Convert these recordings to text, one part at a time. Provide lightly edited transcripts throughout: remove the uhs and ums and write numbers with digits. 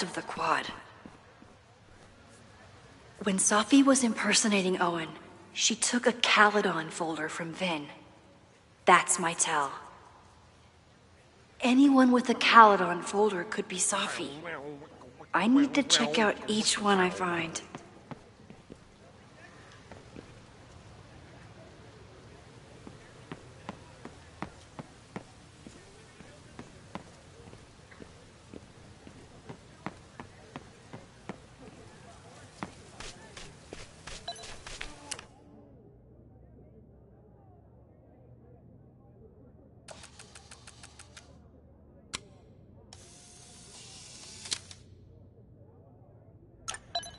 of the quad. When Safi was impersonating Owen, she took a Caledon folder from Vin. That's my tell. Anyone with a Caledon folder could be Safi. I need to check out each one I find.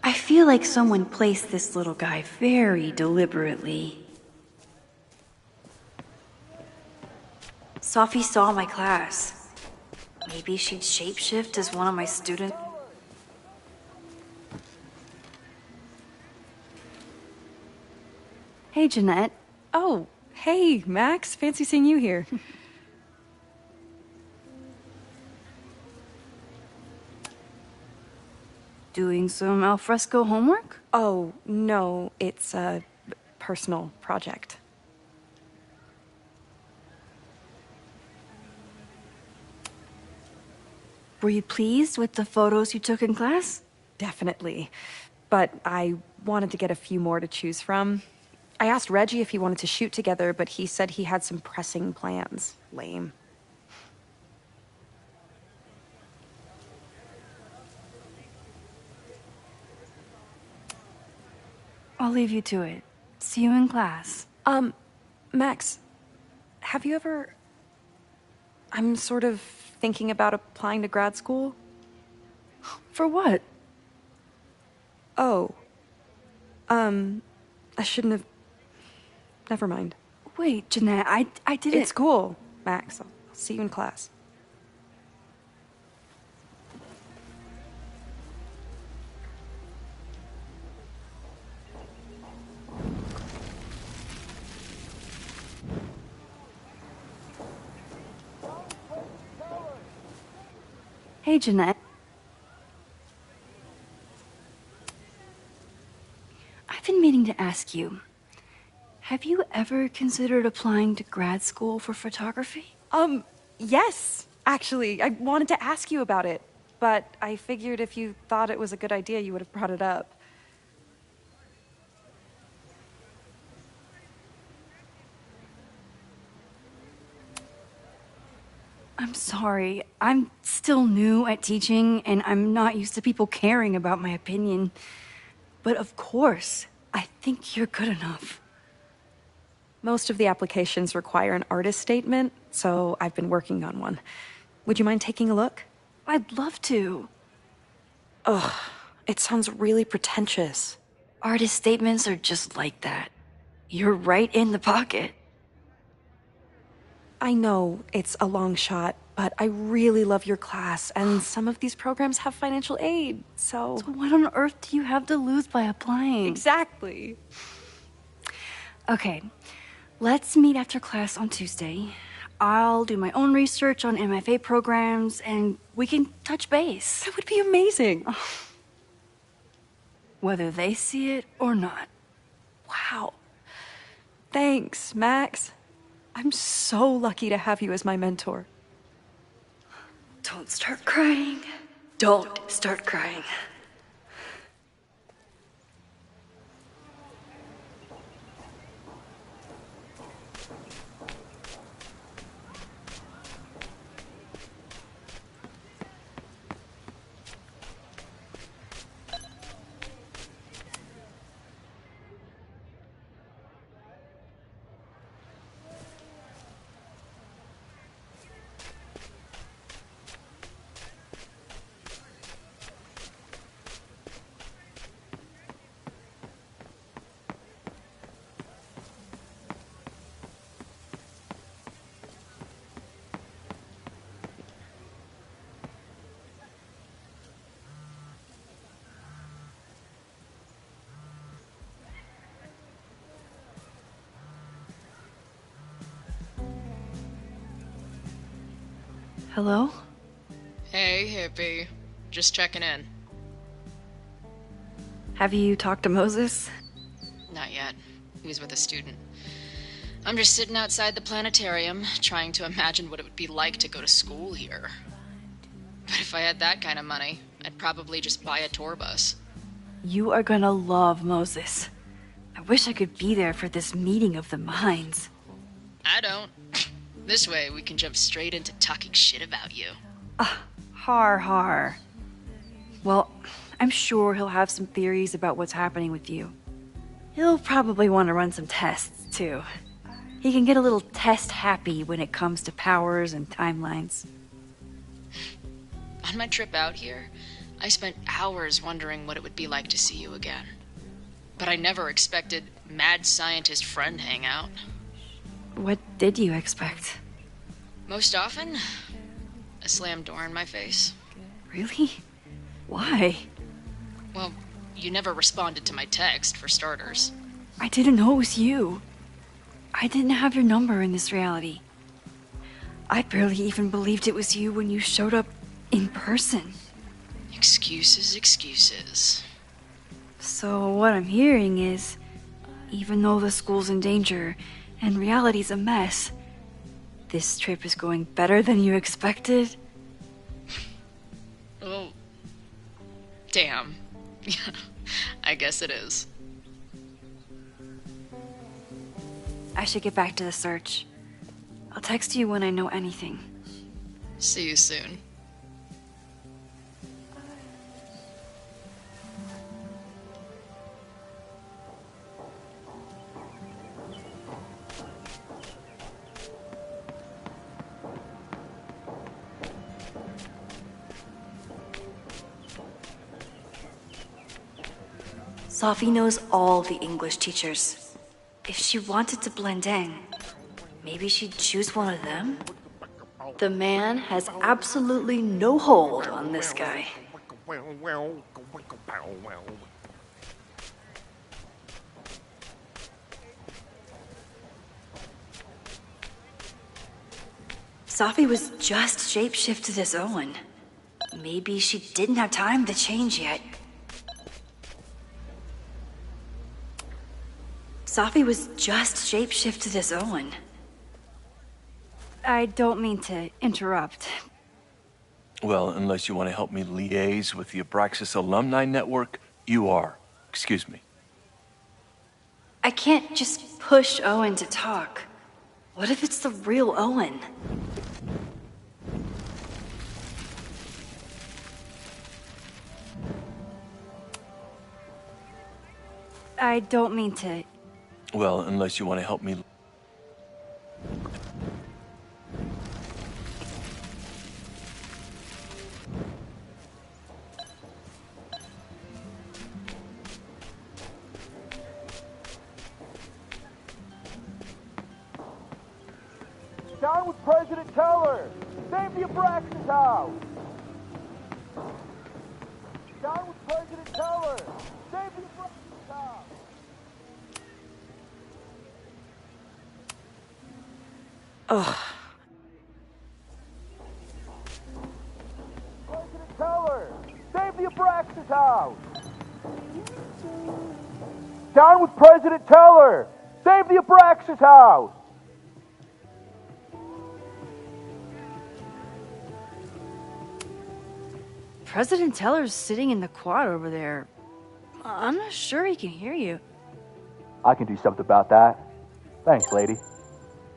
I feel like someone placed this little guy very deliberately. Safi saw my class. Maybe she'd shapeshift as one of my students. Hey, Jeanette. Oh, hey, Max. Fancy seeing you here. Doing some alfresco homework? Oh, no, it's a personal project. Were you pleased with the photos you took in class? Definitely. But I wanted to get a few more to choose from. I asked Reggie if he wanted to shoot together, but he said he had some pressing plans. Lame. I'll leave you to it. See you in class. Max, have you ever... I'm sort of thinking about applying to grad school. For what? Oh. I shouldn't have... Never mind. Wait, Jeanette, I didn't... It's cool, Max. I'll see you in class. Hey, Jeanette. I've been meaning to ask you, have you ever considered applying to grad school for photography? Yes, actually. I wanted to ask you about it, but I figured if you thought it was a good idea, you would have brought it up. I'm sorry. I'm still new at teaching, and I'm not used to people caring about my opinion. But of course, I think you're good enough. Most of the applications require an artist statement, so I've been working on one. Would you mind taking a look? I'd love to. Ugh, it sounds really pretentious. Artist statements are just like that. You're right in the pocket. I know it's a long shot, but I really love your class, and some of these programs have financial aid, so... So what on earth do you have to lose by applying? Exactly. Okay, let's meet after class on Tuesday. I'll do my own research on MFA programs, and we can touch base. That would be amazing. Whether they see it or not. Wow. Thanks, Max. I'm so lucky to have you as my mentor. Don't start crying. Don't start crying. Hello? Hey, hippie. Just checking in. Have you talked to Moses? Not yet. He was with a student. I'm just sitting outside the planetarium, trying to imagine what it would be like to go to school here. But if I had that kind of money, I'd probably just buy a tour bus. You are gonna love Moses. I wish I could be there for this meeting of the minds. I don't. This way, we can jump straight into talking shit about you. Har har. Well, I'm sure he'll have some theories about what's happening with you. He'll probably want to run some tests, too. He can get a little test-happy when it comes to powers and timelines. On my trip out here, I spent hours wondering what it would be like to see you again. But I never expected mad scientist friend hangout. What did you expect? Most often, a slammed door in my face. Really? Why? Well, you never responded to my text, for starters. I didn't know it was you. I didn't have your number in this reality. I barely even believed it was you when you showed up in person. Excuses, excuses. So what I'm hearing is, even though the school's in danger and reality's a mess, this trip is going better than you expected? Oh, damn. I guess it is. I should get back to the search. I'll text you when I know anything. See you soon. Sophie knows all the English teachers. If she wanted to blend in, maybe she'd choose one of them? The man has absolutely no hold on this guy. Sophie was just shapeshifted as Owen. Maybe she didn't have time to change yet. Sophie was just shapeshifted as Owen. I don't mean to interrupt. Well, unless you want to help me liaise with the Abraxas Alumni Network, you are. Excuse me. I can't just push Owen to talk. What if it's the real Owen? I don't mean to... Well, unless you want to help me... Down with President Teller! Save the Abraxas house! Down with President Teller! Save the Abraxas house! Ugh. President Teller! Save the Abraxas house! Down with President Teller! Save the Abraxas house! President Teller's sitting in the quad over there. I'm not sure he can hear you. I can do something about that. Thanks, lady.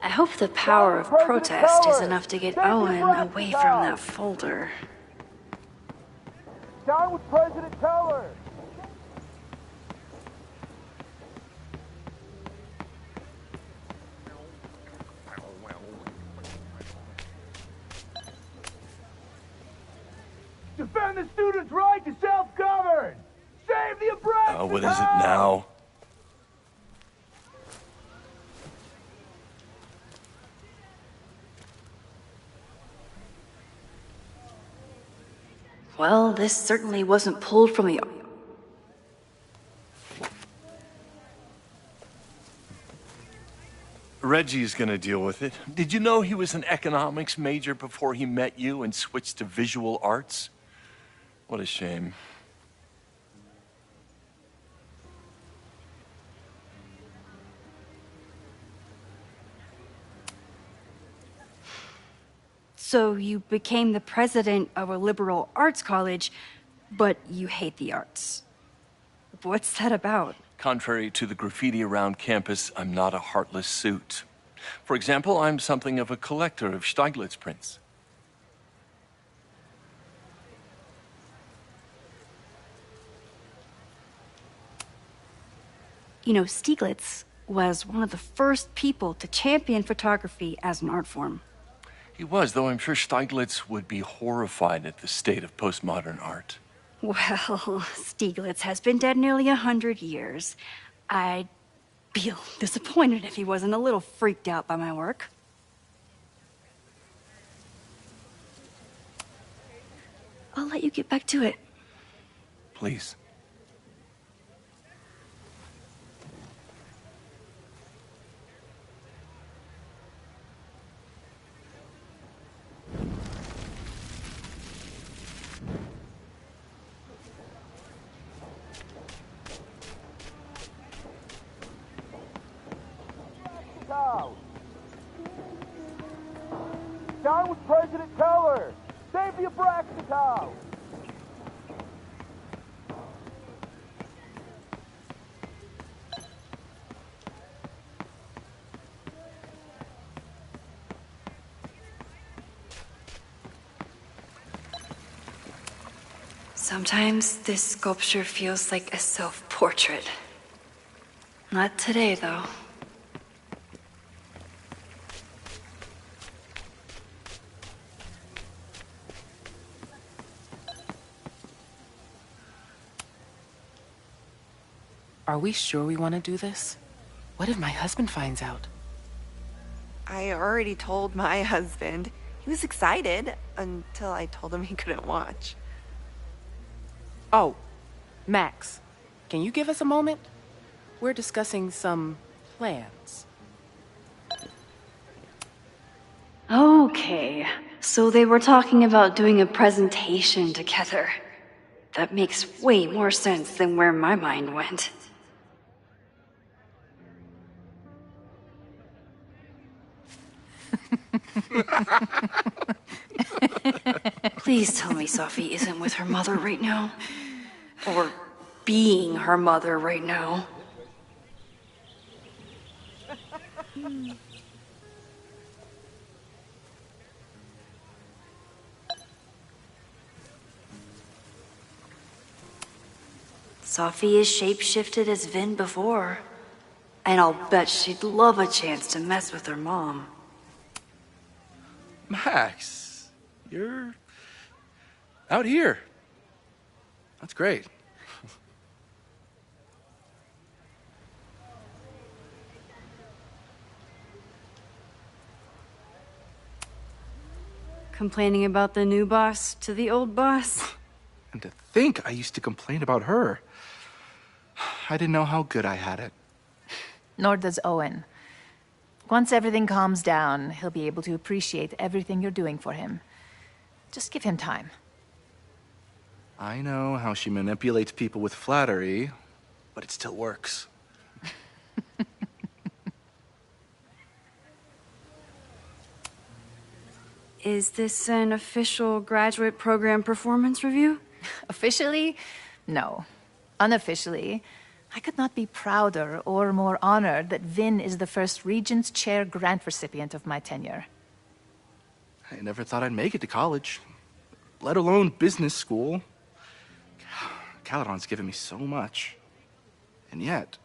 I hope the power of protest is enough to get Owen away from that folder. Down with President Teller! Defend the students' right to self-govern! Save the Abraxas! what is it now? Well, this certainly wasn't pulled from the... Reggie's gonna deal with it. Did you know he was an economics major before he met you and switched to visual arts? What a shame. So you became the president of a liberal arts college, but you hate the arts. What's that about? Contrary to the graffiti around campus, I'm not a heartless suit. For example, I'm something of a collector of Stieglitz prints. You know, Stieglitz was one of the first people to champion photography as an art form. He was, though I'm sure Stieglitz would be horrified at the state of postmodern art. Well, Stieglitz has been dead nearly 100 years. I'd feel disappointed if he wasn't a little freaked out by my work. I'll let you get back to it. Please. Down with President Teller! Save the Abraxas house! Sometimes this sculpture feels like a self-portrait. Not today, though. Are we sure we want to do this? What if my husband finds out? I already told my husband. He was excited until I told him he couldn't watch. Oh, Max, can you give us a moment? We're discussing some plans. Okay, so they were talking about doing a presentation together. That makes way more sense than where my mind went. Please tell me Sophie isn't with her mother right now. Or being her mother right now. Sophie is shapeshifted as Vin before. And I'll bet she'd love a chance to mess with her mom. Max, you're out here. That's great. Complaining about the new boss to the old boss? And to think I used to complain about her. I didn't know how good I had it. Nor does Owen. Once everything calms down, he'll be able to appreciate everything you're doing for him. Just give him time. I know how she manipulates people with flattery, but it still works. Is this an official graduate program performance review? Officially? No. Unofficially, I could not be prouder or more honored that Vin is the first Regents Chair grant recipient of my tenure. I never thought I'd make it to college, let alone business school. Caledon's given me so much. And yet,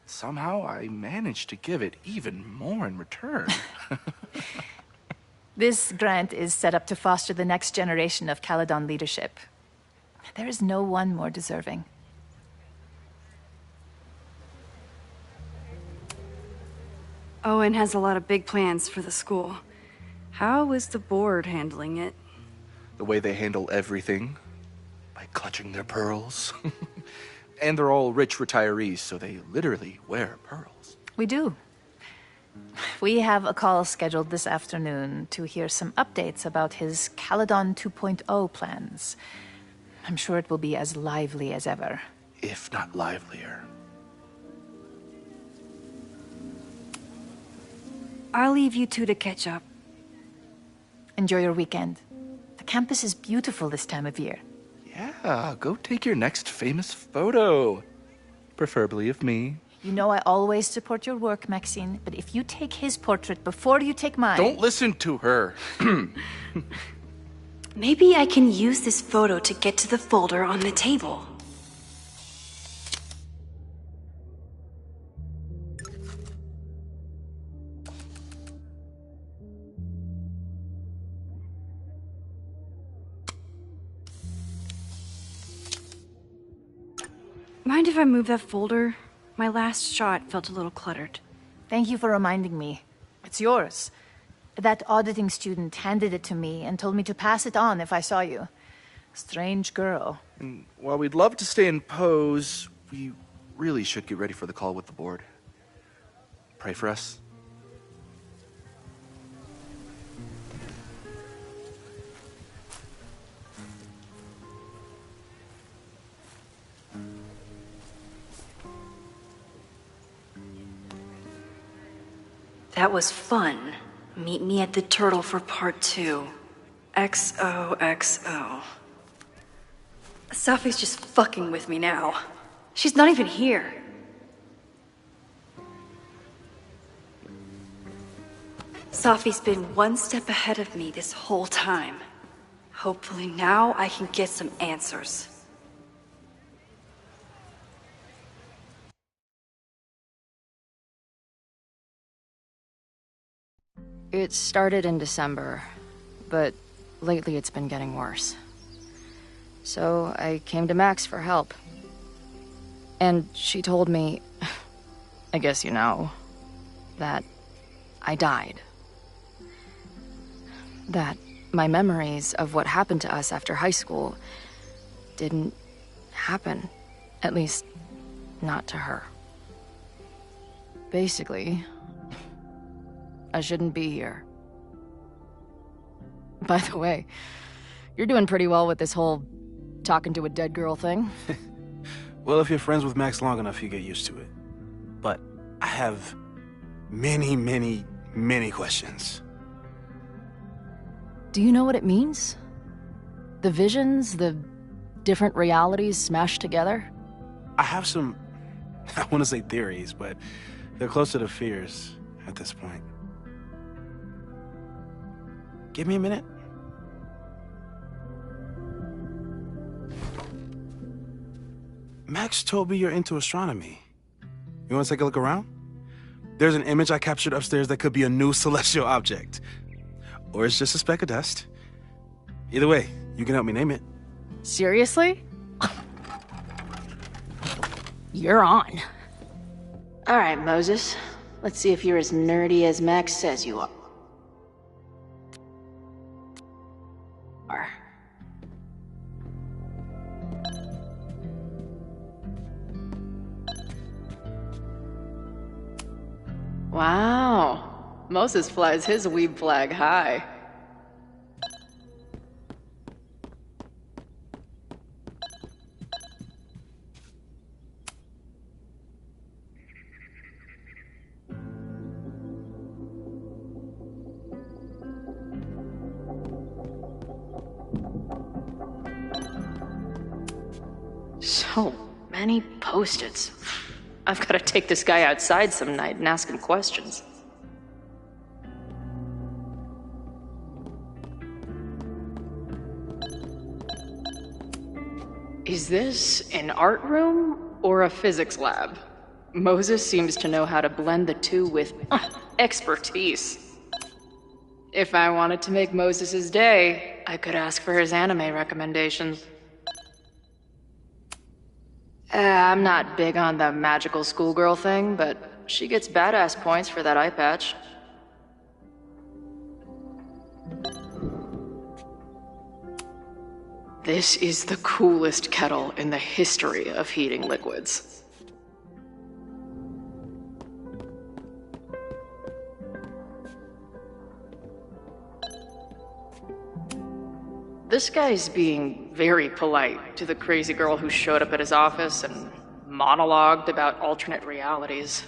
somehow I managed to give it even more in return. This grant is set up to foster the next generation of Caledon leadership. There is no one more deserving. Owen has a lot of big plans for the school. How is the board handling it? The way they handle everything, by clutching their pearls. And they're all rich retirees, so they literally wear pearls. We do. We have a call scheduled this afternoon to hear some updates about his Caledon 2.0 plans. I'm sure it will be as lively as ever. If not livelier. I'll leave you two to catch up. Enjoy your weekend. The campus is beautiful this time of year. Yeah, go take your next famous photo. Preferably of me. You know I always support your work, Maxine, but if you take his portrait before you take mine... Don't listen to her. Maybe I can use this photo to get to the folder on the table. Mind if I move that folder? My last shot felt a little cluttered. Thank you for reminding me. It's yours. That auditing student handed it to me and told me to pass it on if I saw you. Strange girl. And while we'd love to stay in pose, we really should get ready for the call with the board. Pray for us. That was fun. Meet me at the Turtle for part 2. XOXO. Safi's just fucking with me now. She's not even here. Safi's been one step ahead of me this whole time. Hopefully now I can get some answers. It started in December, but lately it's been getting worse. So I came to Max for help. And she told me, I guess you know, that I died. That my memories of what happened to us after high school didn't happen. At least, not to her. Basically, I shouldn't be here. By the way, you're doing pretty well with this whole talking to a dead girl thing. Well, if you're friends with Max long enough, you get used to it. But I have many, many, many questions. Do you know what it means? The visions, the different realities smashed together? I have some, I want to say theories, but they're closer to fears at this point. Give me a minute. Max told me you're into astronomy. You want to take a look around? There's an image I captured upstairs that could be a new celestial object. Or it's just a speck of dust. Either way, you can help me name it. Seriously? You're on. All right, Moses. Let's see if you're as nerdy as Max says you are. Wow. Moses flies his weeb flag high. So many Post-its. I've got to take this guy outside some night and ask him questions. Is this an art room or a physics lab? Moses seems to know how to blend the two with expertise. If I wanted to make Moses's day, I could ask for his anime recommendations. I'm not big on the magical schoolgirl thing, but she gets badass points for that eye patch. This is the coolest kettle in the history of heating liquids. This guy's being very polite to the crazy girl who showed up at his office and monologued about alternate realities.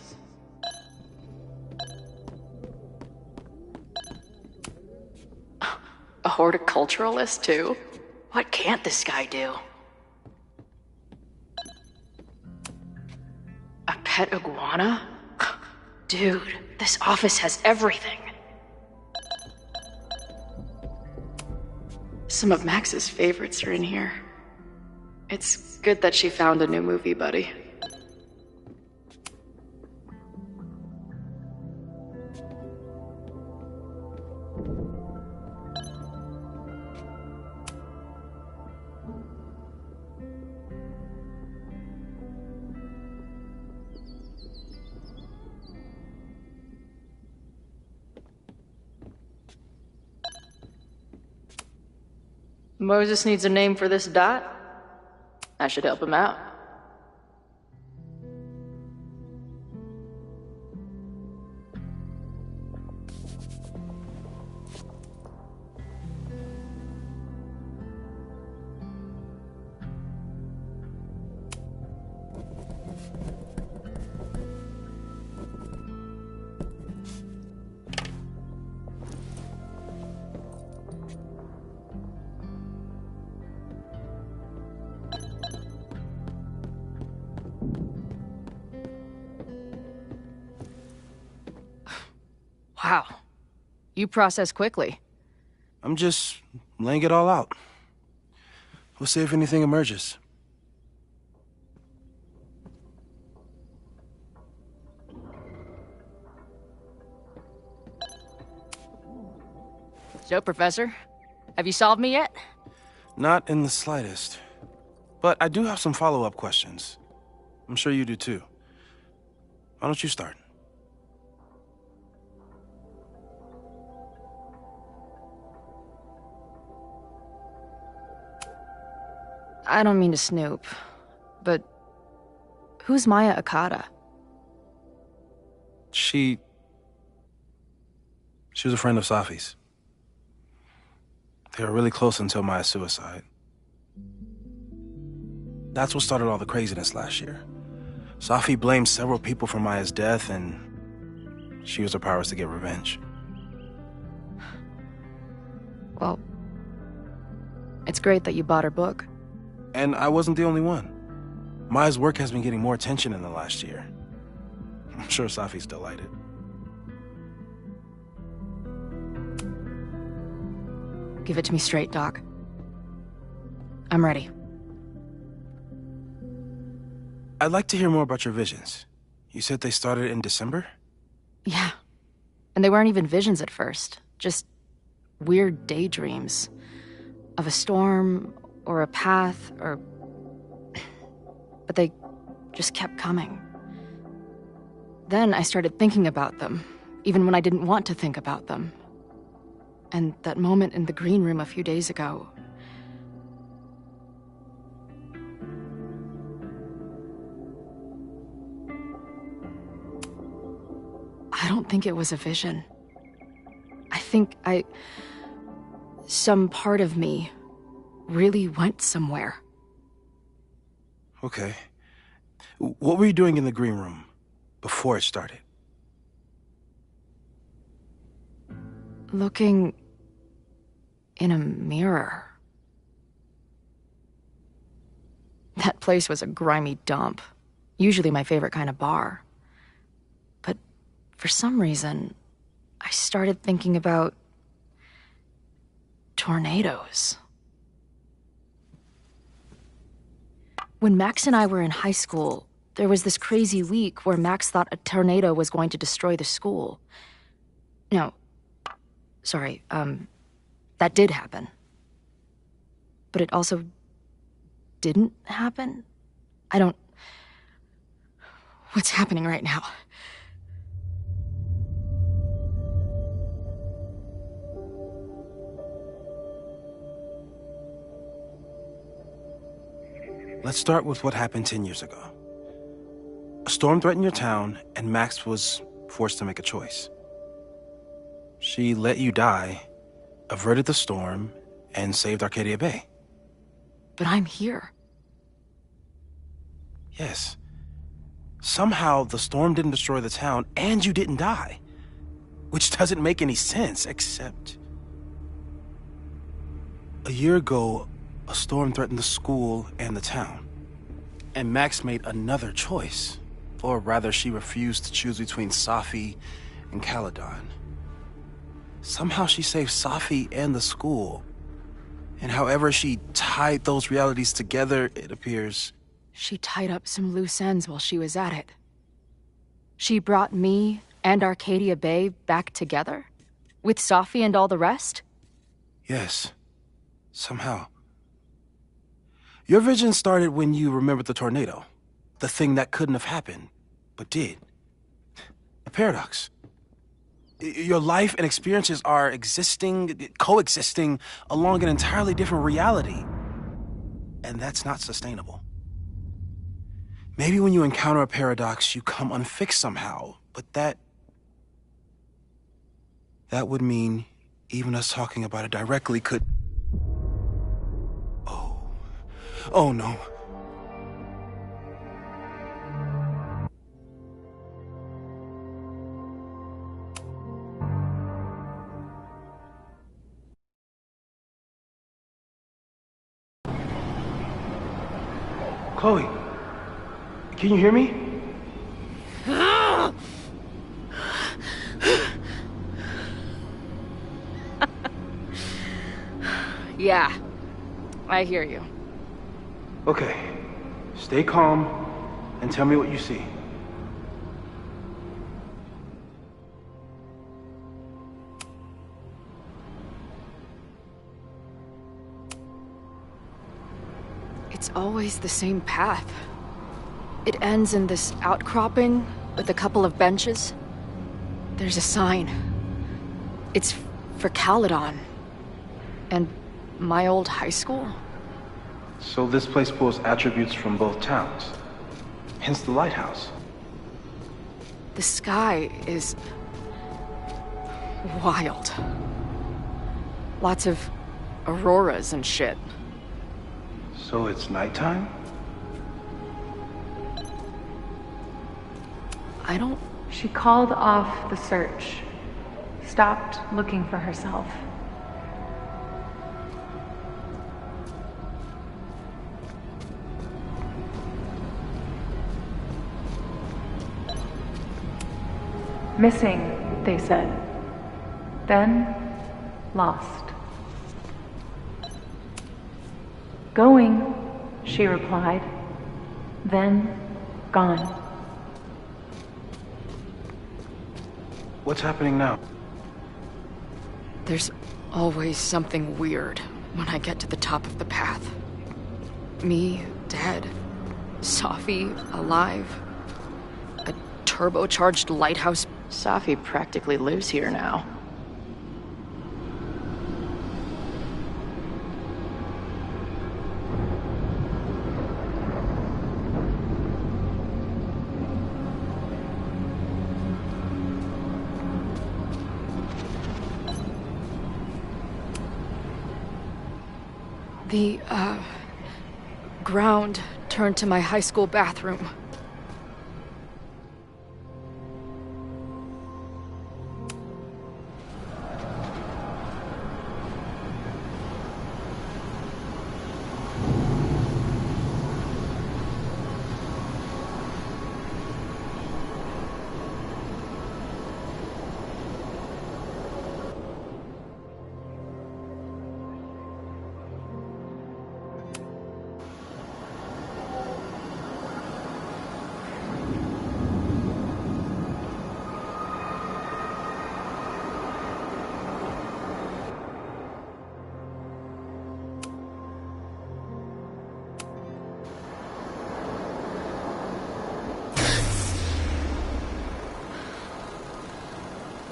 A horticulturalist, too? What can't this guy do? A pet iguana? Dude, this office has everything. Some of Max's favorites are in here. It's good that she found a new movie buddy. Moses needs a name for this dot. I should help him out. Wow. You process quickly. I'm just laying it all out. We'll see if anything emerges. So, Professor, have you solved me yet? Not in the slightest. But I do have some follow-up questions. I'm sure you do too. Why don't you start? I don't mean to snoop, but who's Maya Akata? She was a friend of Safi's. They were really close until Maya's suicide. That's what started all the craziness last year. Safi blamed several people for Maya's death, and she used her powers to get revenge. Well, it's great that you bought her book. And I wasn't the only one. Maya's work has been getting more attention in the last year. I'm sure Safi's delighted. Give it to me straight, Doc. I'm ready. I'd like to hear more about your visions. You said they started in December? Yeah. And they weren't even visions at first. Just weird daydreams. Of a storm, or a path, or... But they just kept coming. Then I started thinking about them, even when I didn't want to think about them. And that moment in the green room a few days ago... I don't think it was a vision. I think some part of me really went somewhere. Okay. What were you doing in the green room before it started? Looking in a mirror. That place was a grimy dump. Usually my favorite kind of bar. But for some reason, I started thinking about tornadoes. When Max and I were in high school, there was this crazy week where Max thought a tornado was going to destroy the school. No, sorry, that did happen. But it also didn't happen? What's happening right now? Let's start with what happened 10 years ago. A storm threatened your town, and Max was forced to make a choice. She let you die, averted the storm, and saved Arcadia Bay. But I'm here. Yes. Somehow the storm didn't destroy the town and you didn't die. Which doesn't make any sense, except... A year ago, a storm threatened the school and the town. And Max made another choice. Or rather, she refused to choose between Safi and Caledon. Somehow she saved Safi and the school. And however she tied those realities together, it appears... She tied up some loose ends while she was at it. She brought me and Arcadia Bay back together? With Safi and all the rest? Yes. Somehow. Your vision started when you remembered the tornado. The thing that couldn't have happened, but did. A paradox. Your life and experiences are coexisting along an entirely different reality. And that's not sustainable. Maybe when you encounter a paradox, you come unfixed somehow, but that would mean even us talking about it directly could... Oh no. Chloe, can you hear me? Yeah, I hear you. Okay, stay calm and tell me what you see. It's always the same path. It ends in this outcropping with a couple of benches. There's a sign. It's for Caledon. And my old high school. So this place pulls attributes from both towns. Hence the lighthouse. The sky is... wild. Lots of auroras and shit. So it's nighttime? I don't... She called off the search. Stopped looking for herself. Missing, they said. Then, lost. Going, she replied. Then, gone. What's happening now? There's always something weird when I get to the top of the path. Me, dead. Safi, alive. A turbocharged lighthouse. Safi practically lives here now. The, ground turned to my high school bathroom.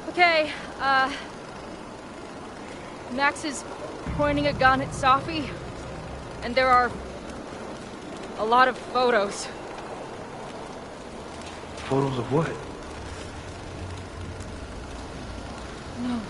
Okay, Max is pointing a gun at Safi, and there are a lot of photos. Photos of what? No.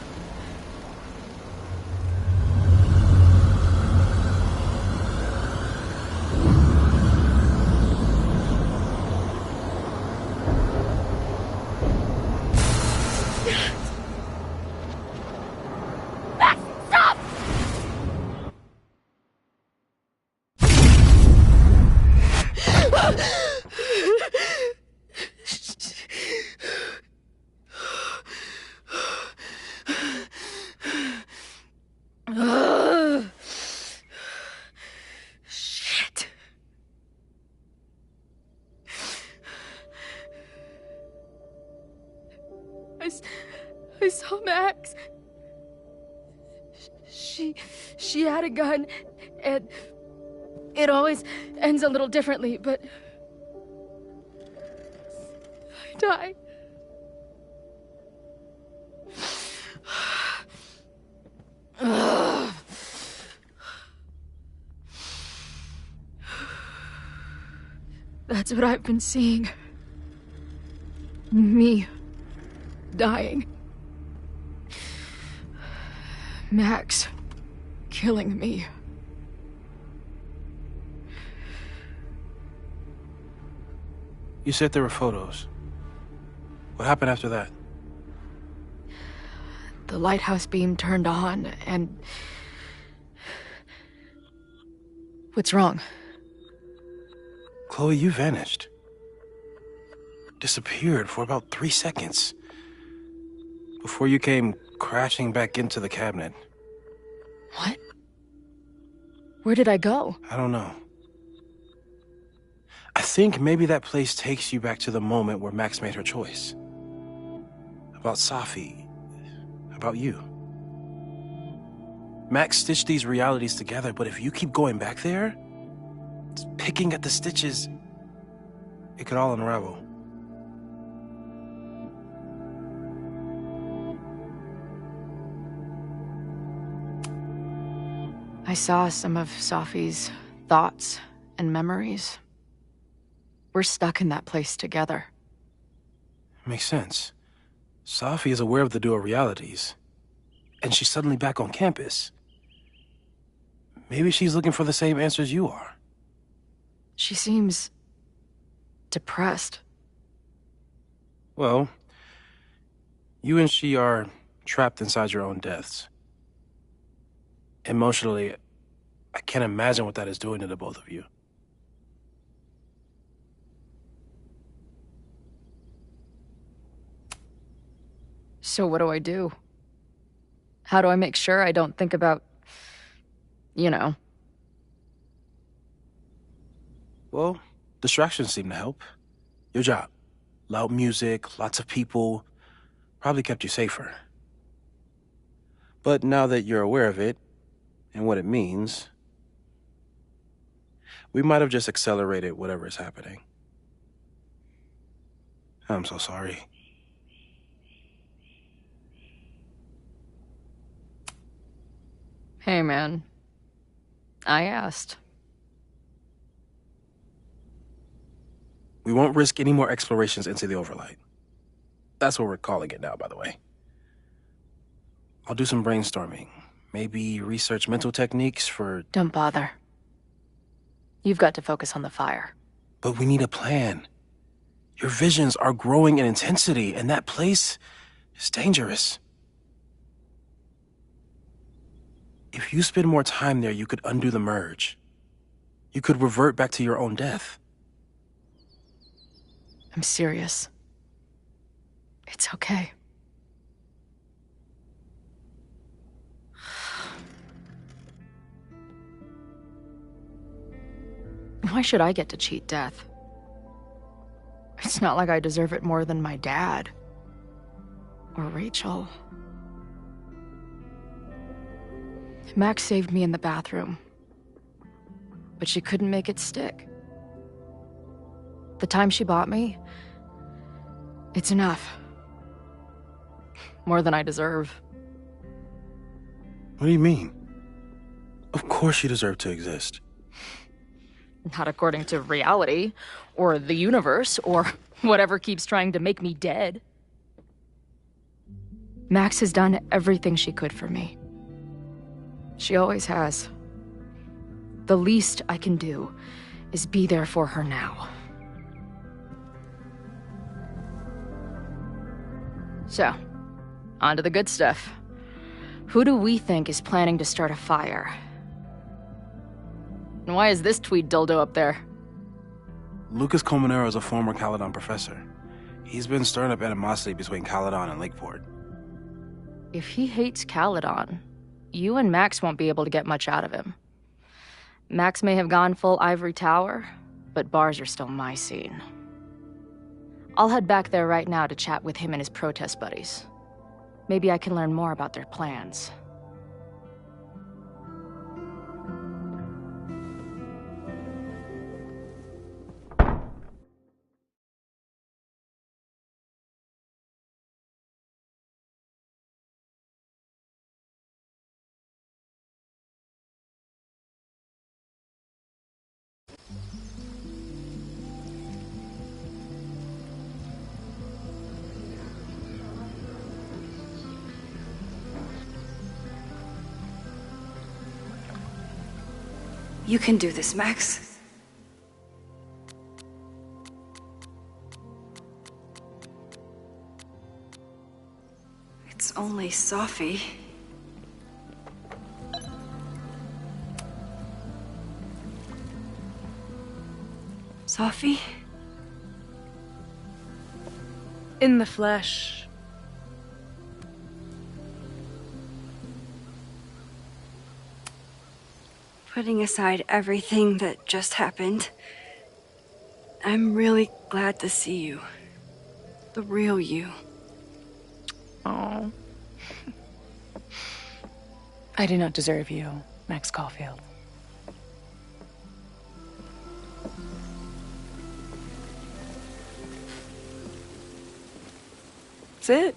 I saw Max. She had a gun, and it always ends a little differently, but I died. That's what I've been seeing. Me dying. Max killing me. You said there were photos. What happened after that? The lighthouse beam turned on, and... What's wrong? Chloe, you vanished. Disappeared for about 3 seconds. Before you came crashing back into the cabinet. What? Where did I go? I don't know. I think maybe that place takes you back to the moment where Max made her choice. About Safi. About you. Max stitched these realities together, but if you keep going back there, picking at the stitches, it could all unravel. I saw some of Safi's thoughts and memories. We're stuck in that place together. Makes sense. Safi is aware of the dual realities, and she's suddenly back on campus. Maybe she's looking for the same answers you are. She seems depressed. Well, you and she are trapped inside your own deaths. Emotionally, I can't imagine what that is doing to the both of you. So what do I do? How do I make sure I don't think about, you know? Well, distractions seem to help. Your job. Loud music, lots of people, probably kept you safer. But now that you're aware of it, and what it means, we might have just accelerated whatever is happening. I'm so sorry. Hey, man. I asked. We won't risk any more explorations into the overlight. That's what we're calling it now, by the way. I'll do some brainstorming. Maybe research mental techniques for... Don't bother. You've got to focus on the fire. But we need a plan. Your visions are growing in intensity, and that place is dangerous. If you spend more time there, you could undo the merge. You could revert back to your own death. I'm serious. It's okay. Why should I get to cheat death? It's not like I deserve it more than my dad. Or Rachel. Max saved me in the bathroom. But she couldn't make it stick. The time she bought me, it's enough. More than I deserve. What do you mean? Of course you deserve to exist. Not according to reality, or the universe, or whatever keeps trying to make me dead. Max has done everything she could for me. She always has. The least I can do is be there for her now. So, on to the good stuff. Who do we think is planning to start a fire? And why is this tweed dildo up there? Lucas Colmenero is a former Caledon professor. He's been stirring up animosity between Caledon and Lakeport. If he hates Caledon, you and Max won't be able to get much out of him. Max may have gone full ivory tower, but bars are still my scene. I'll head back there right now to chat with him and his protest buddies. Maybe I can learn more about their plans. You can do this, Max. It's only Sophie. Sophie? In the flesh. Putting aside everything that just happened, I'm really glad to see you. The real you. Oh. I do not deserve you, Max Caulfield. That's it.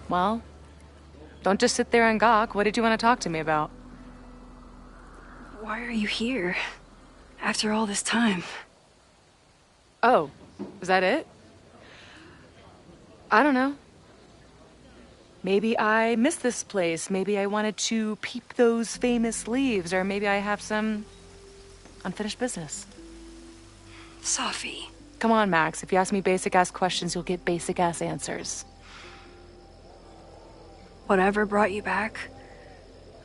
Well, don't just sit there and gawk. What did you want to talk to me about? Why are you here? After all this time? Oh, was that it? I don't know. Maybe I miss this place. Maybe I wanted to peep those famous leaves, or maybe I have some unfinished business. Sophie. Come on, Max. If you ask me basic-ass questions, you'll get basic-ass answers. Whatever brought you back,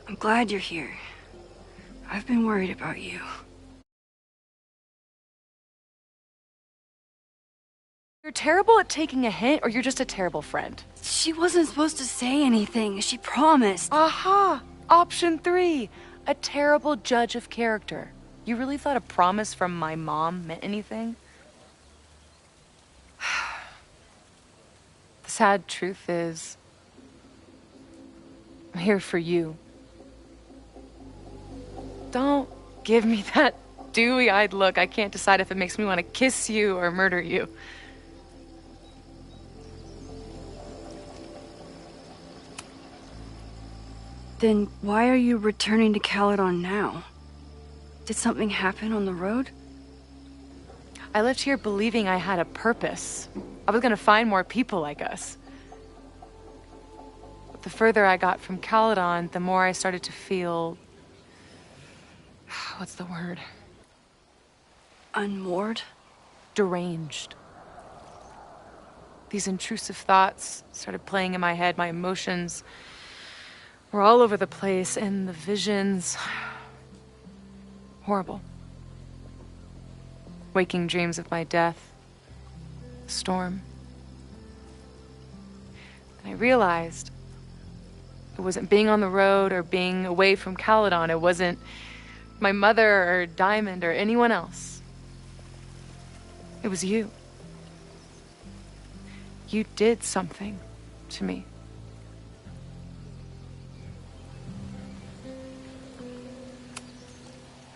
I'm glad you're here. I've been worried about you. You're terrible at taking a hint, or you're just a terrible friend? She wasn't supposed to say anything. She promised. Aha! Option 3. A terrible judge of character. You really thought a promise from my mom meant anything? The sad truth is, I'm here for you. Don't give me that dewy-eyed look. I can't decide if it makes me want to kiss you or murder you. Then why are you returning to Caledon now? Did something happen on the road? I left here believing I had a purpose. I was gonna find more people like us. But the further I got from Caledon, the more I started to feel... what's the word? Unmoored? Deranged. These intrusive thoughts started playing in my head. My emotions were all over the place, and the visions... horrible. Waking dreams of my death. The storm. And I realized it wasn't being on the road or being away from Caledon. It wasn't my mother or Diamond or anyone else. It was you. You did something to me.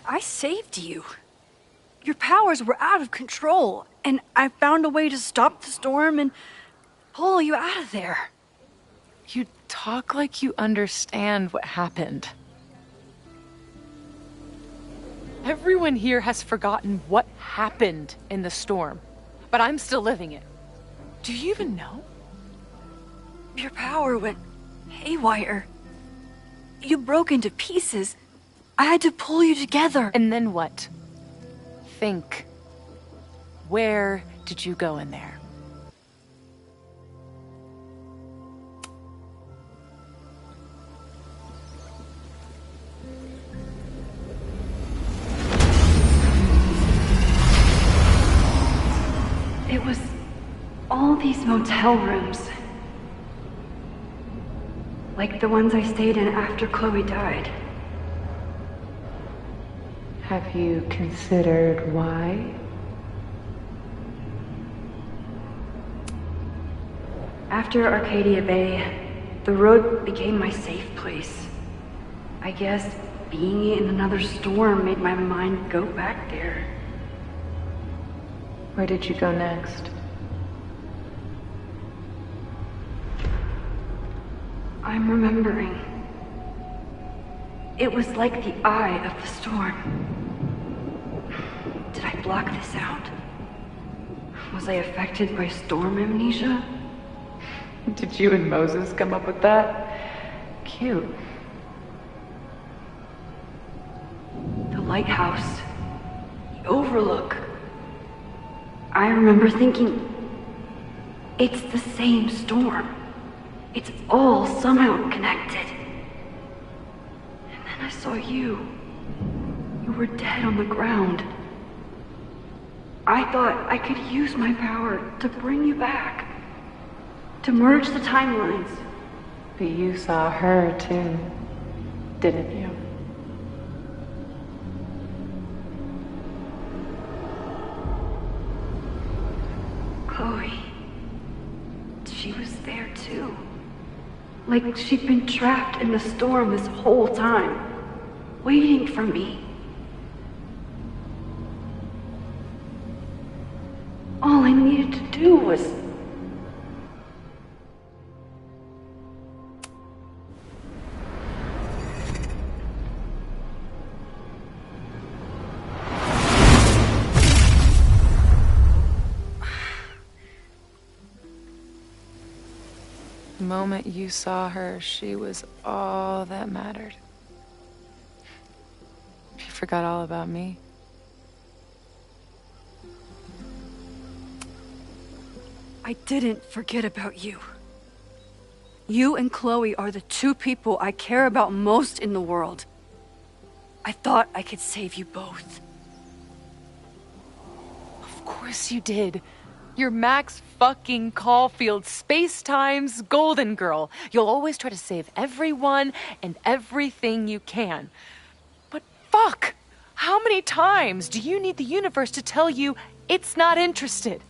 I saved you. Your powers were out of control, and I found a way to stop the storm and pull you out of there. You talk like you understand what happened. Everyone here has forgotten what happened in the storm, but I'm still living it. Do you even know? Your power went haywire. You broke into pieces. I had to pull you together. And then what? Think. Where did you go in there? It was all these motel rooms. Like the ones I stayed in after Chloe died. Have you considered why? After Arcadia Bay, the road became my safe place. I guess being in another storm made my mind go back there. Where did you go next? I'm remembering. It was like the eye of the storm. Did I block this out? Was I affected by storm amnesia? Did you and Moses come up with that? Cute. The lighthouse. The overlook. I remember thinking, it's the same storm. It's all somehow connected. And then I saw you. You were dead on the ground. I thought I could use my power to bring you back. To merge the timelines. But you saw her too, didn't you? Chloe. She was there too. Like she'd been trapped in the storm this whole time, waiting for me. All I needed to do was... The moment you saw her, she was all that mattered. You forgot all about me. I didn't forget about you. You and Chloe are the two people I care about most in the world. I thought I could save you both. Of course you did. You're Max fucking Caulfield, Space-Time's golden girl. You'll always try to save everyone and everything you can. But fuck! How many times do you need the universe to tell you it's not interested?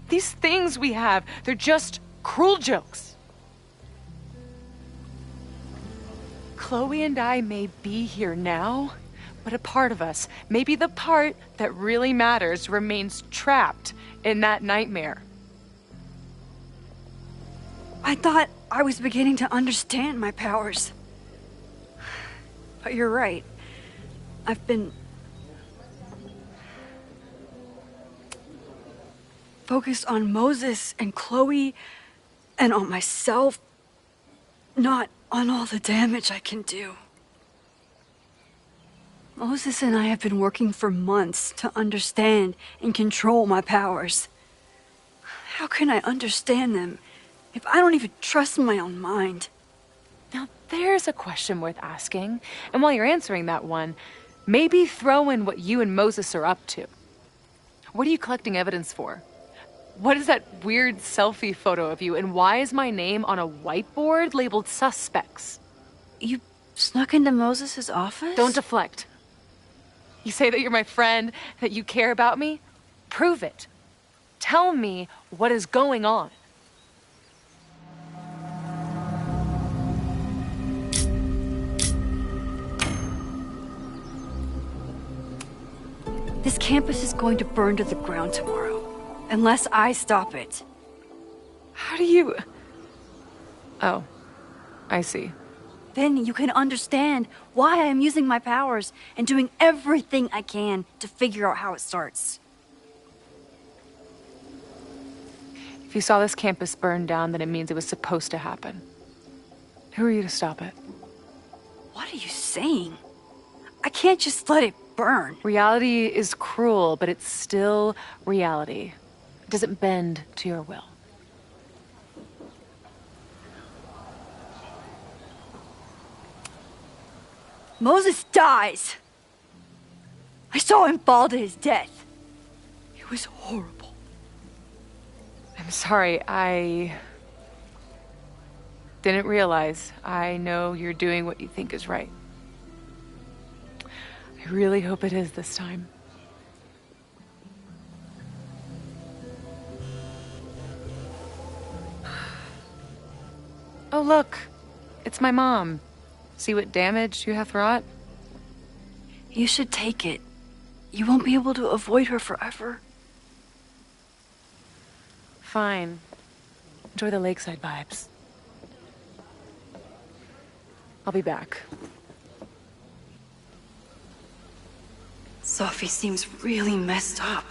These things we have, they're just cruel jokes. Chloe and I may be here now, but a part of us, maybe the part that really matters, remains trapped in that nightmare. I thought I was beginning to understand my powers. But you're right. I've been... focused on Moses and Chloe and on myself, not on all the damage I can do. Moses and I have been working for months to understand and control my powers. How can I understand them if I don't even trust my own mind? Now there's a question worth asking, and while you're answering that one, maybe throw in what you and Moses are up to. What are you collecting evidence for? What is that weird selfie photo of you, and why is my name on a whiteboard labeled suspects? You snuck into Moses' office? Don't deflect. You say that you're my friend, that you care about me? Prove it. Tell me what is going on. This campus is going to burn to the ground tomorrow, unless I stop it. How do you... Oh, I see. Then you can understand why I'm using my powers and doing everything I can to figure out how it starts. If you saw this campus burn down, then it means it was supposed to happen. Who are you to stop it? What are you saying? I can't just let it burn. Reality is cruel, but it's still reality. It doesn't bend to your will. Moses dies. I saw him fall to his death. It was horrible. I'm sorry, I didn't realize. I know you're doing what you think is right. I I really hope it is this time. Oh, look. It's my mom. See what damage you have wrought? You should take it. You won't be able to avoid her forever. Fine. Enjoy the lakeside vibes. I'll be back. Sophie seems really messed up.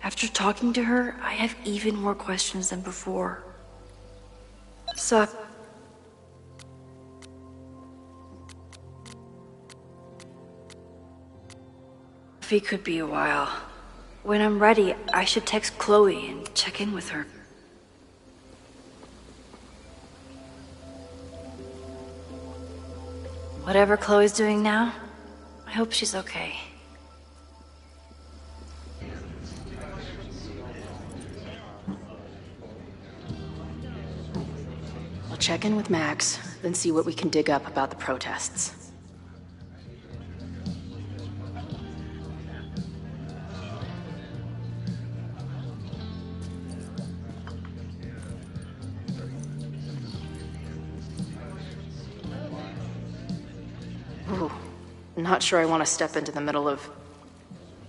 After talking to her, I have even more questions than before. Sophie could be a while. When I'm ready, I should text Chloe and check in with her. Whatever Chloe's doing now, I hope she's okay. I'll check in with Max, then see what we can dig up about the protests. Ooh, not sure I want to step into the middle of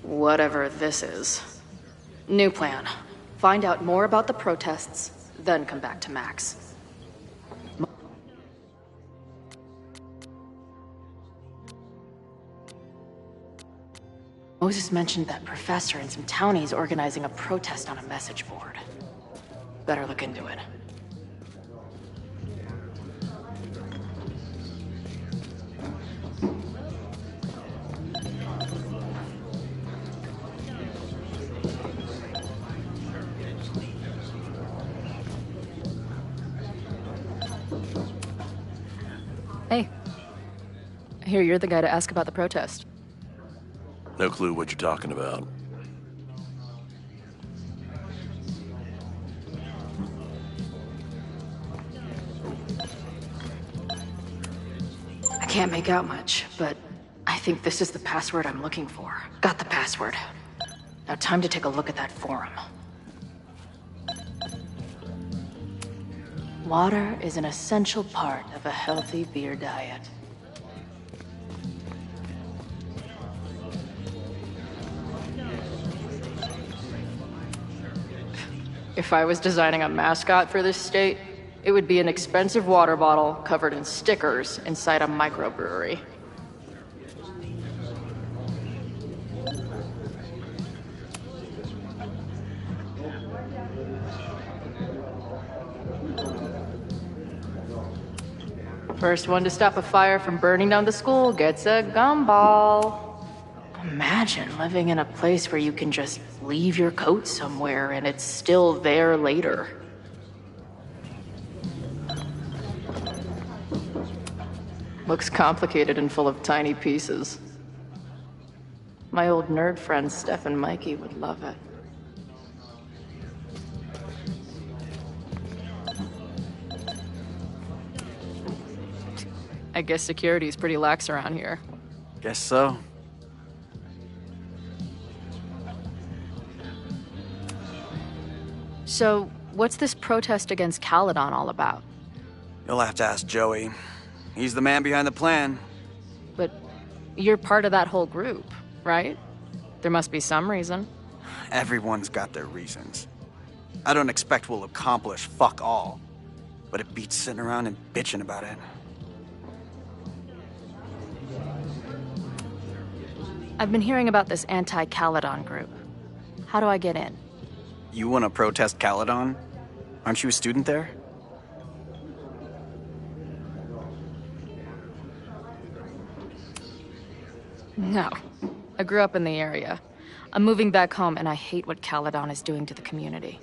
whatever this is. New plan. Find out more about the protests, then come back to Max. Moses mentioned that professor and some townies organizing a protest on a message board. Better look into it. Hey. I hear you're the guy to ask about the protest. No clue what you're talking about. I can't make out much, but I think this is the password I'm looking for. Got the password. Now time to take a look at that forum. Water is an essential part of a healthy beer diet. If I was designing a mascot for this state, it would be an expensive water bottle covered in stickers inside a microbrewery. First one to stop a fire from burning down the school gets a gumball. Imagine living in a place where you can just leave your coat somewhere and it's still there later. Looks complicated and full of tiny pieces. My old nerd friends Steph and Mikey would love it. I guess security's pretty lax around here. Guess so. So, what's this protest against Caledon all about? You'll have to ask Joey. He's the man behind the plan. But you're part of that whole group, right? There must be some reason. Everyone's got their reasons. I don't expect we'll accomplish fuck all, but it beats sitting around and bitching about it. I've been hearing about this anti-Caledon group. How do I get in? You want to protest Caledon? Aren't you a student there? No. I grew up in the area. I'm moving back home and I hate what Caledon is doing to the community.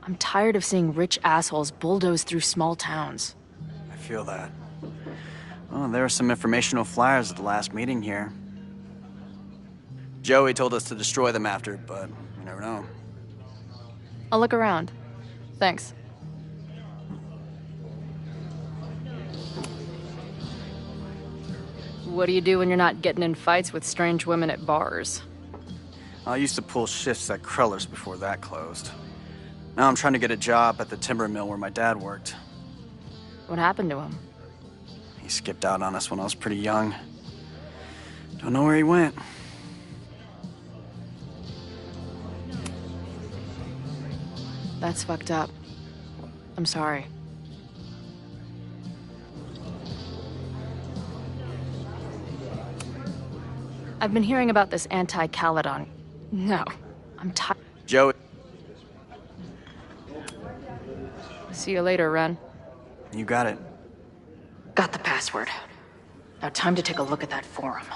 I'm tired of seeing rich assholes bulldoze through small towns. I feel that. Well, there were some informational flyers at the last meeting here. Joey told us to destroy them after, but you never know. I'll look around. Thanks. What do you do when you're not getting in fights with strange women at bars? I used to pull shifts at Kreller's before that closed. Now I'm trying to get a job at the timber mill where my dad worked. What happened to him? He skipped out on us when I was pretty young. Don't know where he went. That's fucked up. I'm sorry. I've been hearing about this anti-Caledon. No, I'm tired. Joey. See you later, Ren. You got it. Got the password. Now time to take a look at that forum.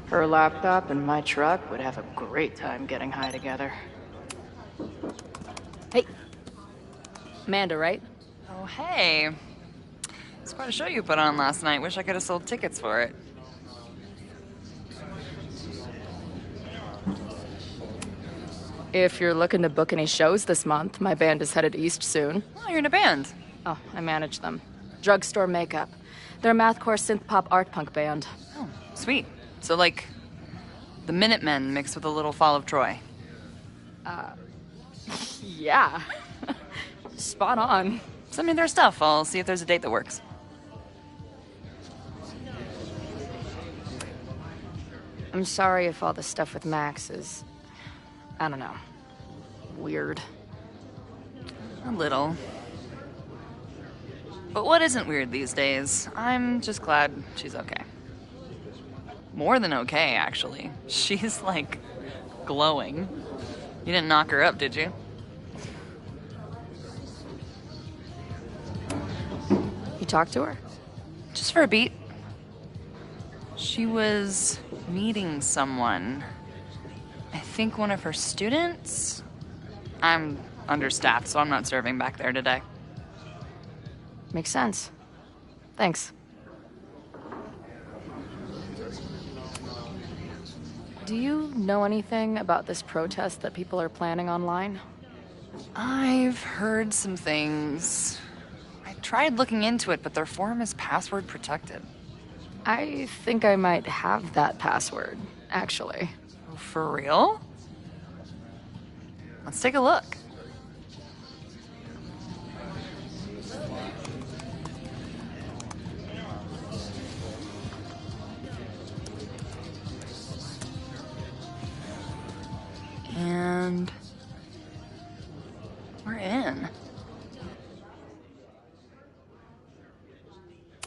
Her laptop and my truck would have a great time getting high together. Hey. Amanda, right? Oh, hey. It's quite a show you put on last night. Wish I could have sold tickets for it. If you're looking to book any shows this month, my band is headed east soon. Oh, you're in a band. Oh, I manage them. Drugstore Makeup. They're a mathcore synth-pop art punk band. Oh, sweet. So, like, the Minutemen mixed with a little Fall of Troy. Yeah. Spot on. Send me their stuff. I'll see if there's a date that works. I'm sorry if all the stuff with Max is... I don't know. Weird. A little. But what isn't weird these days? I'm just glad she's okay. More than okay, actually. She's, like, glowing. You didn't knock her up, did you? You talked to her? Just for a beat. She was meeting someone. I think one of her students? I'm understaffed, so I'm not serving back there today. Makes sense. Thanks. Do you know anything about this protest that people are planning online? I've heard some things. I tried looking into it, but their forum is password protected. I think I might have that password, actually. For real? Let's take a look. And we're in.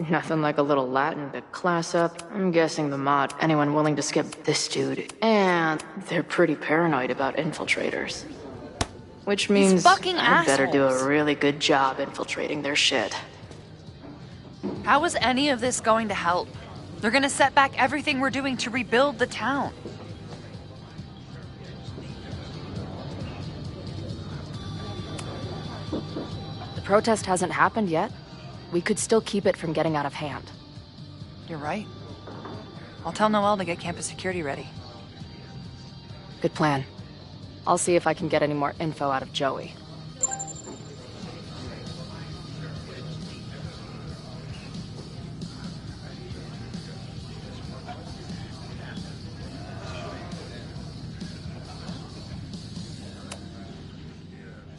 Nothing like a little Latin to class up. I'm guessing the mod, anyone willing to skip this dude. And they're pretty paranoid about infiltrators. Which means I better do a really good job infiltrating their shit. How is any of this going to help? They're gonna set back everything we're doing to rebuild the town. The protest hasn't happened yet. We could still keep it from getting out of hand. You're right. I'll tell Noelle to get campus security ready. Good plan. I'll see if I can get any more info out of Joey.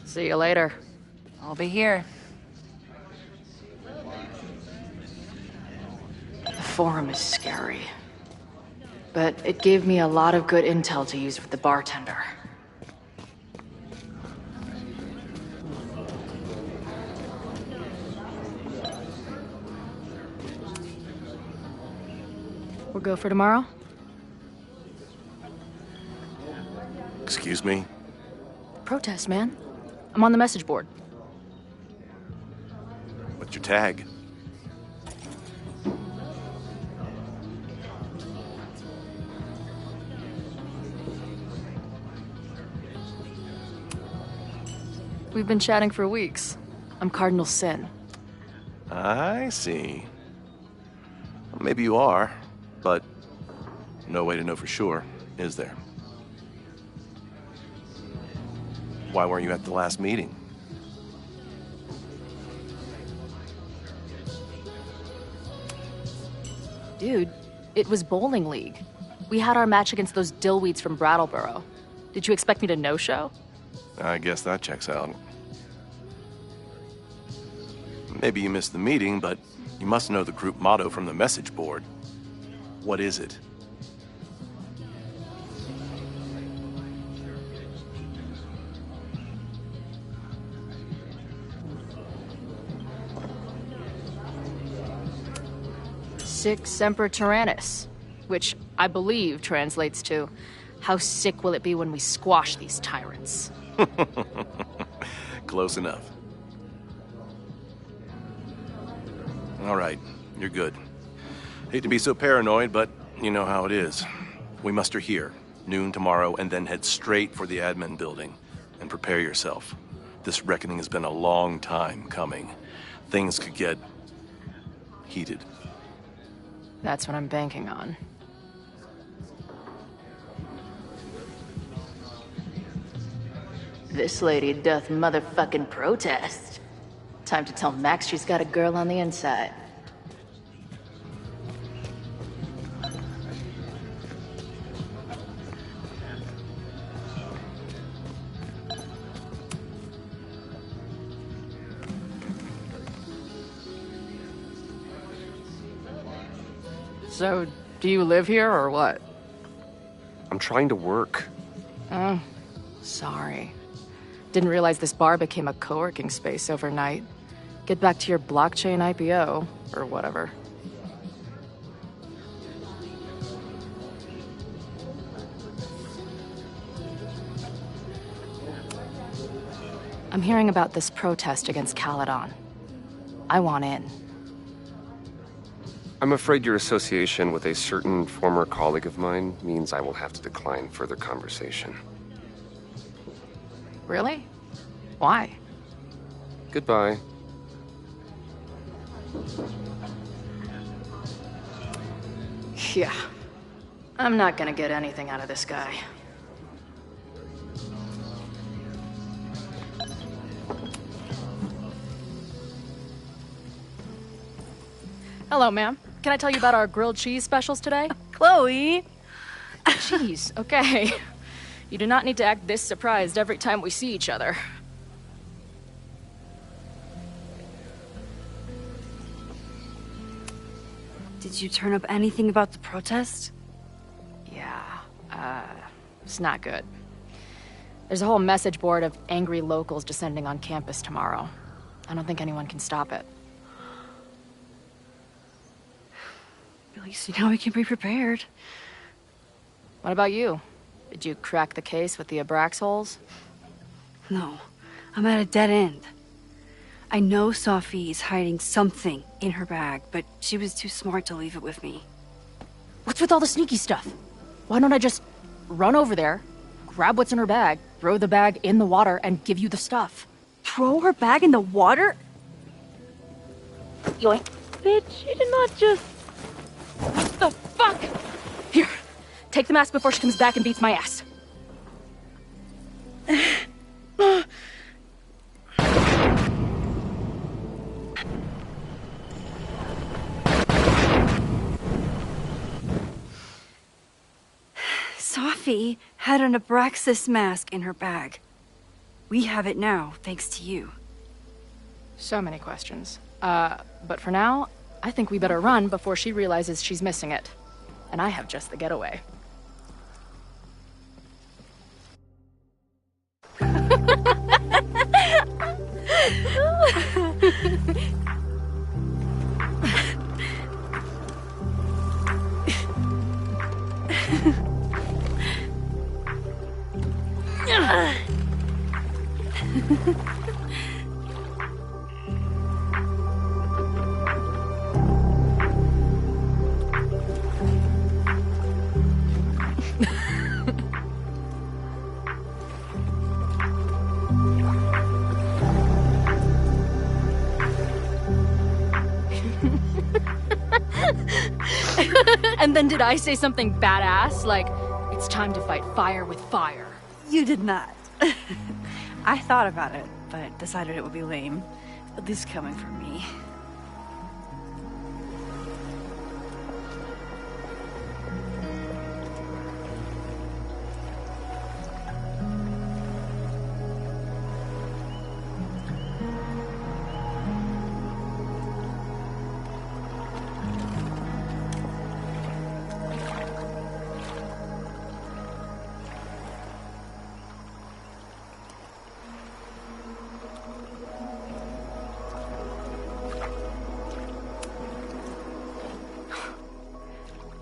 See you later. I'll be here. The forum is scary. But it gave me a lot of good intel to use with the bartender. We'll go for tomorrow? Excuse me? Protest, man. I'm on the message board. What's your tag? We've been chatting for weeks. I'm Cardinal Sin. I see. Well, maybe you are, but no way to know for sure, is there? Why weren't you at the last meeting? Dude, it was bowling league. We had our match against those dillweeds from Brattleboro. Did you expect me to no-show? I guess that checks out. Maybe you missed the meeting, but you must know the group motto from the message board. What is it? Sic Semper Tyrannis, which I believe translates to, how sick will it be when we squash these tyrants? Close enough. All right, you're good. Hate to be so paranoid, but you know how it is. We muster here, noon tomorrow, and then head straight for the admin building. And prepare yourself. This reckoning has been a long time coming. Things could get heated. That's what I'm banking on. This lady doth motherfucking protest. Time to tell Max she's got a girl on the inside. So, do you live here or what? I'm trying to work. Oh, sorry. Didn't realize this bar became a co-working space overnight. Get back to your blockchain IPO, or whatever. I'm hearing about this protest against Caledon. I want in. I'm afraid your association with a certain former colleague of mine means I will have to decline further conversation. Really? Why? Goodbye. Yeah. I'm not gonna get anything out of this guy. Hello, ma'am. Can I tell you about our grilled cheese specials today? Chloe! Jeez, okay. You do not need to act this surprised every time we see each other. Did you turn up anything about the protest? Yeah, it's not good. There's a whole message board of angry locals descending on campus tomorrow. I don't think anyone can stop it. At least now we can be prepared. What about you? Did you crack the case with the Abrax holes? No, I'm at a dead end. I know Sophie is hiding something in her bag, but she was too smart to leave it with me. What's with all the sneaky stuff? Why don't I just run over there, grab what's in her bag, throw the bag in the water, and give you the stuff? Throw her bag in the water? Yoink. Bitch, you did not just... What the fuck? Here, take the mask before she comes back and beats my ass. Sophie had an Abraxas mask in her bag. We have it now, thanks to you. So many questions. But for now, I think we better run before she realizes she's missing it. And I have just the getaway. And then did I say something badass? Like, it's time to fight fire with fire. You did not. I thought about it, but decided it would be lame. At least coming from me.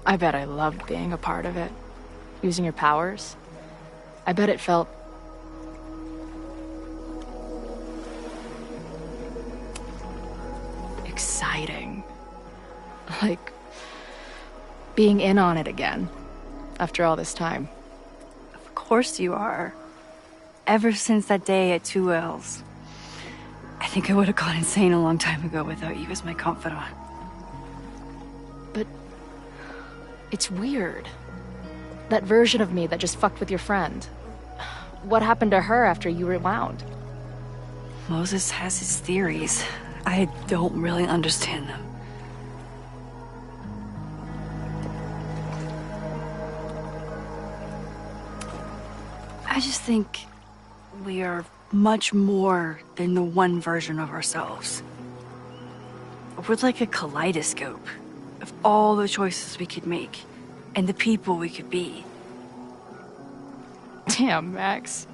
I bet I loved being a part of it. Using your powers. I bet it felt... exciting. Like... being in on it again. After all this time. Of course you are. Ever since that day at 2L's. I think I would have gone insane a long time ago without you as my confidant. But... it's weird. That version of me that just fucked with your friend. What happened to her after you rewound? Moses has his theories. I don't really understand them. I just think we are much more than the one version of ourselves. We're like a kaleidoscope of all the choices we could make and the people we could be. Damn, Max.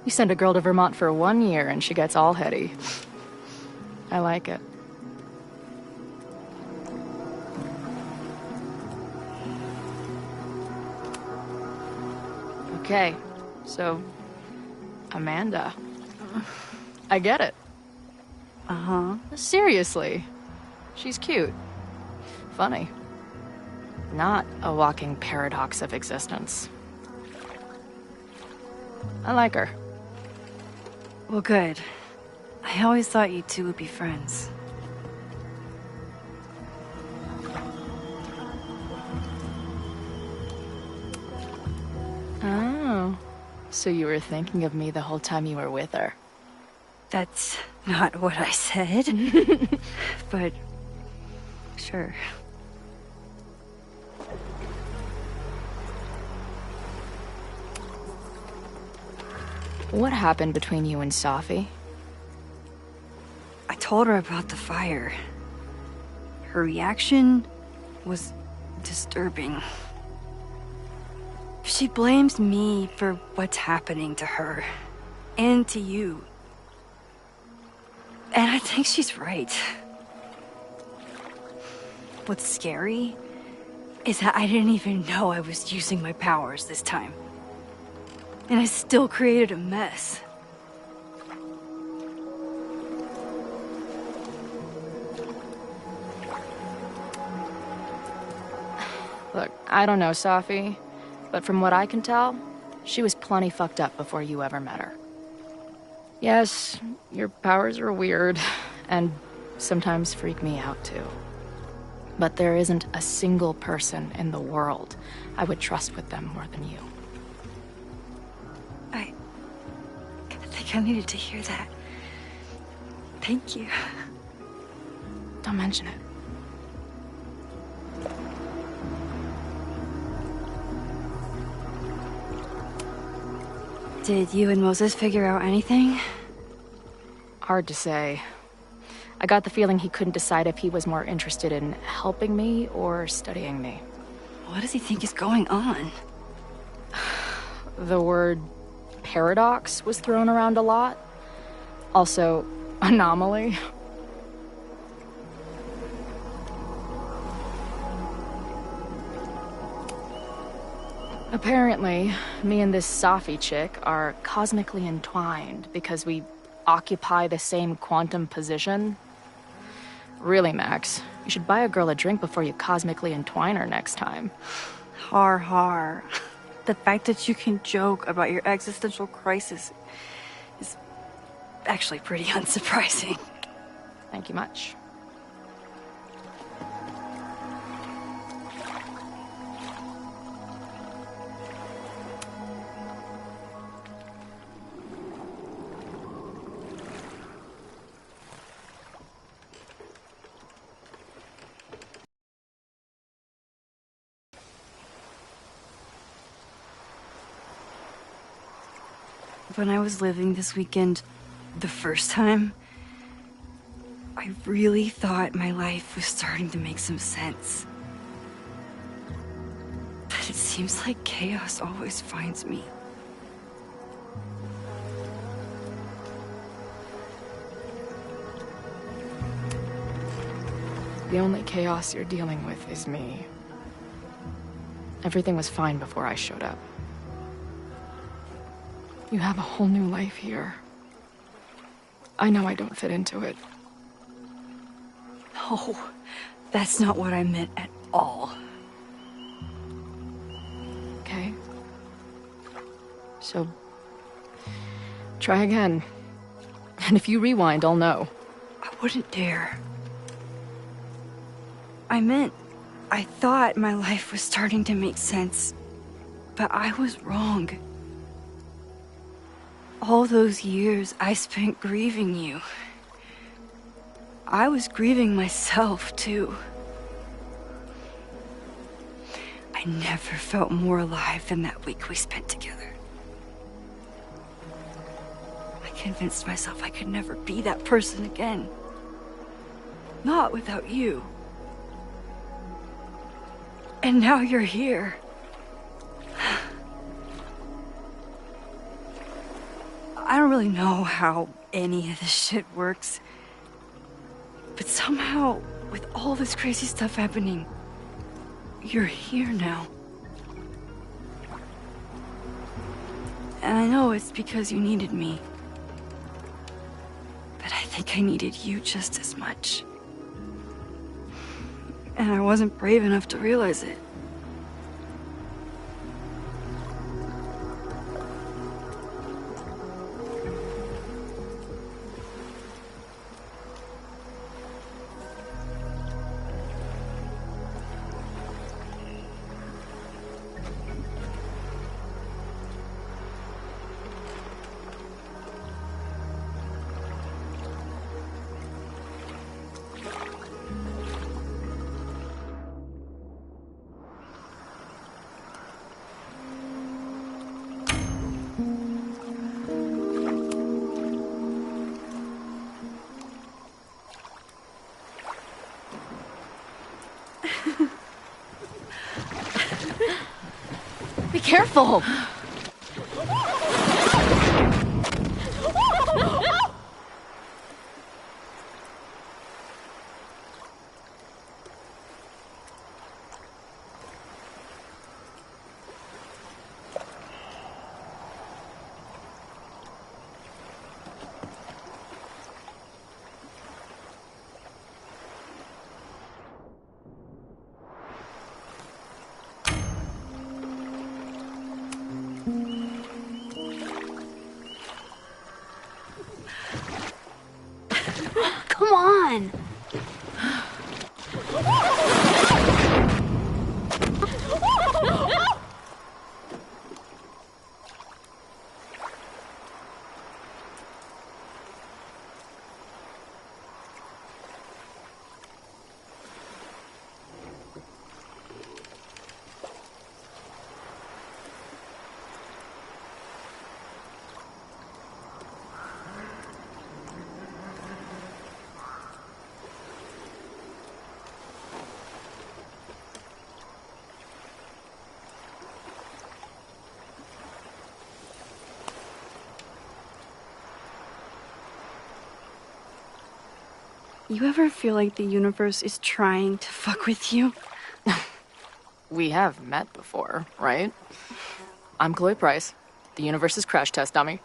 You send a girl to Vermont for 1 year and she gets all heady. I like it. Okay, so... Amanda. I get it. Uh-huh. Seriously. She's cute. Funny. Not a walking paradox of existence. I like her. Well, good. I always thought you two would be friends. Oh. So you were thinking of me the whole time you were with her? That's not what I said. But... sure. What happened between you and Safi? I told her about the fire. Her reaction was disturbing. She blames me for what's happening to her. And to you. And I think she's right. What's scary is that I didn't even know I was using my powers this time. And I still created a mess. Look, I don't know Safi, but from what I can tell, she was plenty fucked up before you ever met her. Yes, your powers are weird, and sometimes freak me out too. But there isn't a single person in the world I would trust with them more than you. I think I needed to hear that. Thank you. Don't mention it. Did you and Moses figure out anything? Hard to say. I got the feeling he couldn't decide if he was more interested in helping me or studying me. What does he think is going on? The word paradox was thrown around a lot. Also, anomaly. Apparently, me and this Safi chick are cosmically entwined because we occupy the same quantum position. Really, Max, you should buy a girl a drink before you cosmically entwine her next time. Har har. The fact that you can joke about your existential crisis is actually pretty unsurprising. Thank you much. When I was living this weekend, the first time, I really thought my life was starting to make some sense. But it seems like chaos always finds me. The only chaos you're dealing with is me. Everything was fine before I showed up. You have a whole new life here. I know I don't fit into it. No, that's not what I meant at all. Okay. So, try again. And if you rewind, I'll know. I wouldn't dare. I thought my life was starting to make sense, but I was wrong. All those years I spent grieving you. I was grieving myself, too. I never felt more alive than that week we spent together. I convinced myself I could never be that person again. Not without you. And now you're here. I don't really know how any of this shit works. But somehow, with all this crazy stuff happening, you're here now. And I know it's because you needed me. But I think I needed you just as much. And I wasn't brave enough to realize it. Be careful! Come on! You ever feel like the universe is trying to fuck with you? We have met before, right? I'm Chloe Price, the universe's crash test dummy.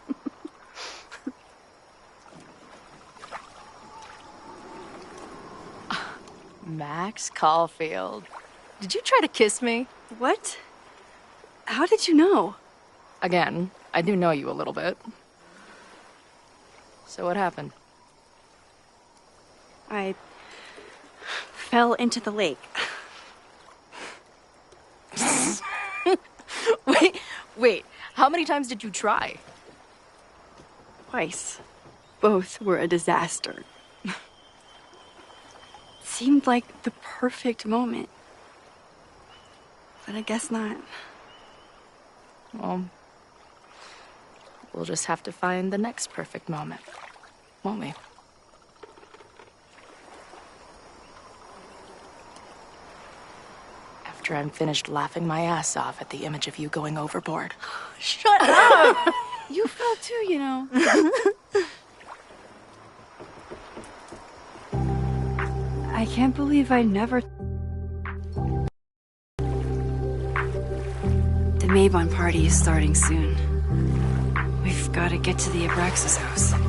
Max Caulfield. Did you try to kiss me? What? How did you know? Again, I do know you a little bit. So what happened? I fell into the lake. Wait, how many times did you try? Twice. Both were a disaster. It seemed like the perfect moment. But I guess not. Well, we'll just have to find the next perfect moment, won't we? After I'm finished laughing my ass off at the image of you going overboard. Shut up! You fell too, you know. I can't believe I never... The Mabon party is starting soon. We've got to get to the Abraxas house.